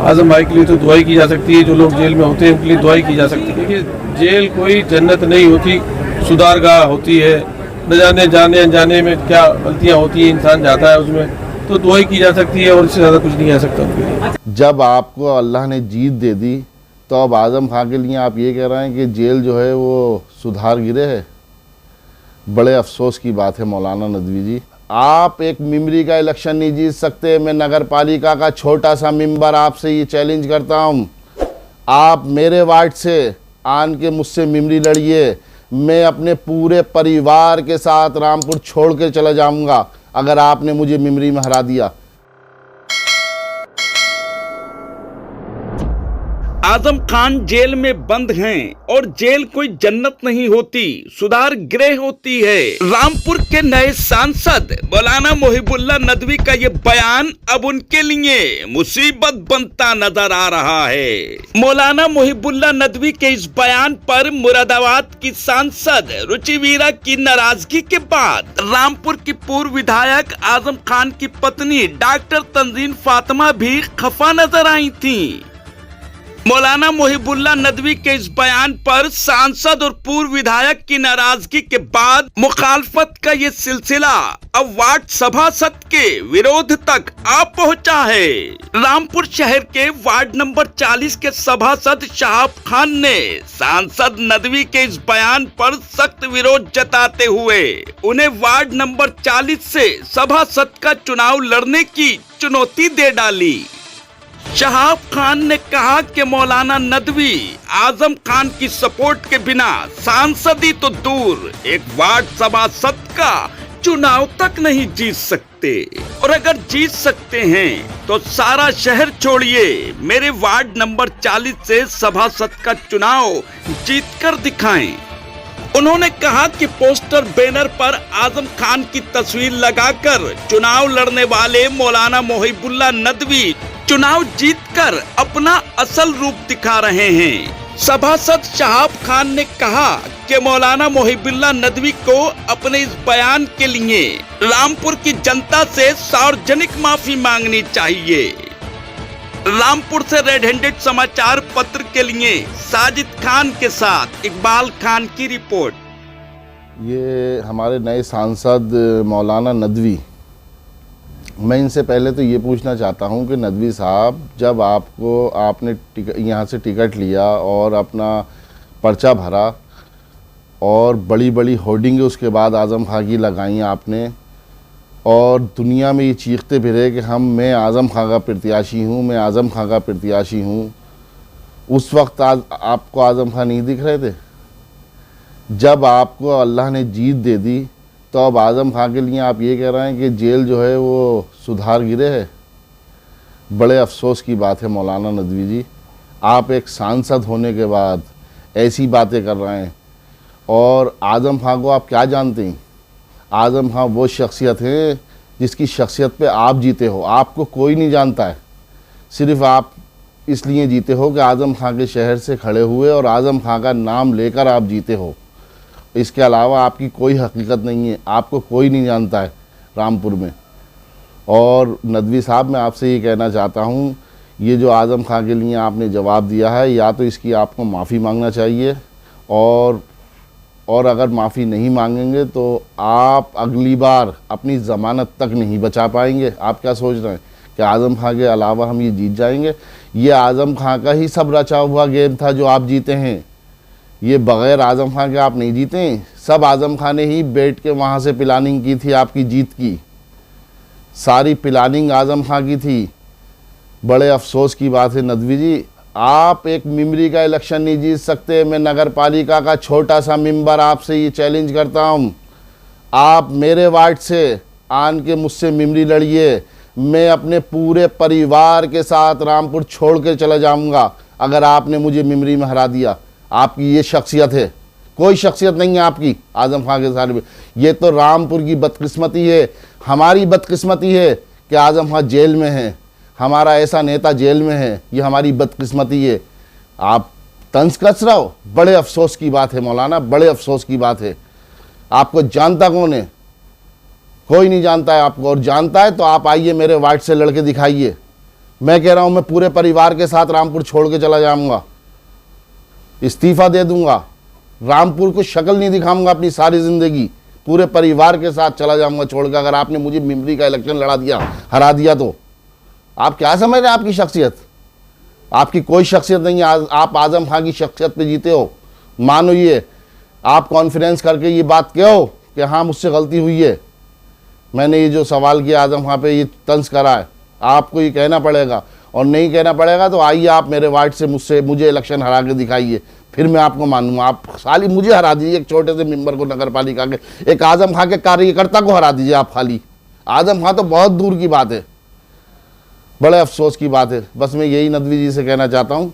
आजम भाई के लिए तो दुआई की जा सकती है, जो लोग जेल में होते हैं उनके लिए दुआई की जा सकती है। देखिए, जेल कोई जन्नत नहीं होती, सुधारगाह होती है। न जाने जाने अनजाने में क्या गलतियां होती हैं, इंसान जाता है उसमें, तो दुआई की जा सकती है और इससे ज़्यादा कुछ नहीं आ सकता उनके लिए। जब आपको अल्लाह ने जीत दे दी तो अब आज़म खां के लिए आप ये कह रहे हैं कि जेल जो है वो सुधार गिरे है। बड़े अफसोस की बात है मौलाना नदवी जी, आप एक मिमरी का इलेक्शन नहीं जीत सकते। मैं नगर पालिका का छोटा सा मेंबर आपसे ये चैलेंज करता हूँ, आप मेरे वार्ड से आन के मुझसे मिमरी लड़िए। मैं अपने पूरे परिवार के साथ रामपुर छोड़ के चला जाऊँगा अगर आपने मुझे मिमरी में हरा दिया। आजम खान जेल में बंद हैं और जेल कोई जन्नत नहीं होती, सुधार गृह होती है। रामपुर के नए सांसद मौलाना मोहिबुल्लाह नदवी का ये बयान अब उनके लिए मुसीबत बनता नजर आ रहा है। मौलाना मोहिबुल्लाह नदवी के इस बयान पर मुरादाबाद की सांसद रुचि वीरा की नाराजगी के बाद रामपुर की पूर्व विधायक आजम खान की पत्नी डॉक्टर तंजीन फातिमा भी खफा नजर आई थी। मौलाना मोहिबुल्लाह नदवी के इस बयान पर सांसद और पूर्व विधायक की नाराजगी के बाद मुखालफत का ये सिलसिला अब वार्ड सभासद के विरोध तक आ पहुंचा है। रामपुर शहर के वार्ड नंबर 40 के सभासद शहाब खान ने सांसद नदवी के इस बयान पर सख्त विरोध जताते हुए उन्हें वार्ड नंबर 40 से सभासद का चुनाव लड़ने की चुनौती दे डाली। शहाब खान ने कहा कि मौलाना नदवी आजम खान की सपोर्ट के बिना सांसदी तो दूर एक वार्ड सभासद का चुनाव तक नहीं जीत सकते, और अगर जीत सकते हैं तो सारा शहर छोड़िए, मेरे वार्ड नंबर 40 से सभासद का चुनाव जीत कर दिखाएं। उन्होंने कहा कि पोस्टर बैनर पर आजम खान की तस्वीर लगाकर चुनाव लड़ने वाले मौलाना मोहिबुल्लाह नदवी चुनाव जीतकर अपना असल रूप दिखा रहे हैं। सभासद शहाब खान ने कहा कि मौलाना मोहिबुल्लाह नदवी को अपने इस बयान के लिए रामपुर की जनता से सार्वजनिक माफी मांगनी चाहिए। रामपुर से रेड हैंडेड समाचार पत्र के लिए साजिद खान के साथ इकबाल खान की रिपोर्ट। ये हमारे नए सांसद मौलाना नदवी, मैं इनसे पहले तो ये पूछना चाहता हूँ कि नदवी साहब, जब आपने यहाँ से टिकट लिया और अपना पर्चा भरा और बड़ी बड़ी होर्डिंग उसके बाद आज़म खां की लगाई आपने, और दुनिया में ये चीखते फिरे कि मैं आज़म खां का प्रत्याशी हूँ, मैं आज़म खां का प्रत्याशी हूँ, उस वक्त आपको आज़म खां नहीं दिख रहे थे। जब आपको अल्लाह ने जीत दे दी तो अब आज़म खां के लिए आप ये कह रहे हैं कि जेल जो है वो सुधार गिरे है। बड़े अफसोस की बात है मौलाना नदवी जी, आप एक सांसद होने के बाद ऐसी बातें कर रहे हैं। और आज़म खां को आप क्या जानते हैं? आज़म खां वो शख्सियत है जिसकी शख्सियत पे आप जीते हो, आपको कोई नहीं जानता है। सिर्फ आप इसलिए जीते हो कि आज़म खां के शहर से खड़े हुए और आज़म खां का नाम लेकर आप जीते हो। इसके अलावा आपकी कोई हकीकत नहीं है, आपको कोई नहीं जानता है रामपुर में। और नदवी साहब, मैं आपसे ये कहना चाहता हूँ, ये जो आज़म खां के लिए आपने जवाब दिया है, या तो इसकी आपको माफ़ी मांगना चाहिए, और अगर माफ़ी नहीं मांगेंगे तो आप अगली बार अपनी ज़मानत तक नहीं बचा पाएंगे। आप क्या सोच रहे हैं कि आज़म खां के अलावा हम ये जीत जाएंगे? ये आज़म खां का ही सब रचा हुआ गेम था जो आप जीते हैं। ये बग़ैर आज़म खां के आप नहीं जीते, सब आज़म खां ने ही बैठ के वहाँ से प्लानिंग की थी आपकी जीत की, सारी प्लानिंग आज़म खां की थी। बड़े अफसोस की बात है नदवी जी, आप एक मिमरी का इलेक्शन नहीं जीत सकते। मैं नगर पालिका का छोटा सा मेंबर आपसे ये चैलेंज करता हूँ, आप मेरे वार्ड से आन के मुझसे मिमरी लड़िए। मैं अपने पूरे परिवार के साथ रामपुर छोड़ के चला जाऊँगा अगर आपने मुझे मिमरी में हरा दिया। आपकी ये शख्सियत है, कोई शख्सियत नहीं है आपकी आज़म खां के साथ में। ये तो रामपुर की बदकिस्मती है, हमारी बदकिस्मती है कि आज़म खां जेल में है, हमारा ऐसा नेता जेल में है, ये हमारी बदकिस्मती है। आप तंज कस रहे हो, बड़े अफसोस की बात है मौलाना, बड़े अफसोस की बात है। आपको जानता कौन है? कोई नहीं जानता है आपको, और जानता है तो आप आइए मेरे वार्ड से लड़के दिखाइए। मैं कह रहा हूं मैं पूरे परिवार के साथ रामपुर छोड़ के चला जाऊंगा, इस्तीफा दे दूंगा, रामपुर को शक्ल नहीं दिखाऊंगा अपनी सारी जिंदगी, पूरे परिवार के साथ चला जाऊंगा छोड़ के। अगर आपने मुझे मेमरी का इलेक्शन लड़ा दिया, हरा दिया, तो आप क्या समझ रहे हैं आपकी शख्सियत? आपकी कोई शख्सियत नहीं है। आप आजम खां की शख्सियत पे जीते हो। मानो ये आप कॉन्फ्रेंस करके ये बात कहो कि हाँ मुझसे गलती हुई है, मैंने ये जो सवाल किया आजम खां पे, ये तंज करा है, आपको ये कहना पड़ेगा। और नहीं कहना पड़ेगा तो आइए आप मेरे वार्ड से मुझे इलेक्शन हरा के दिखाइए, फिर मैं आपको मानूंगा। आप खाली मुझे हरा दीजिए, एक छोटे से मेंबर को नगर पालिका के, एक आजम खां के कार्यकर्ता को हरा दीजिए आप खाली। आजम खां तो बहुत दूर की बात है, बड़े अफसोस की बात है। बस मैं यही नदवी जी से कहना चाहता हूँ।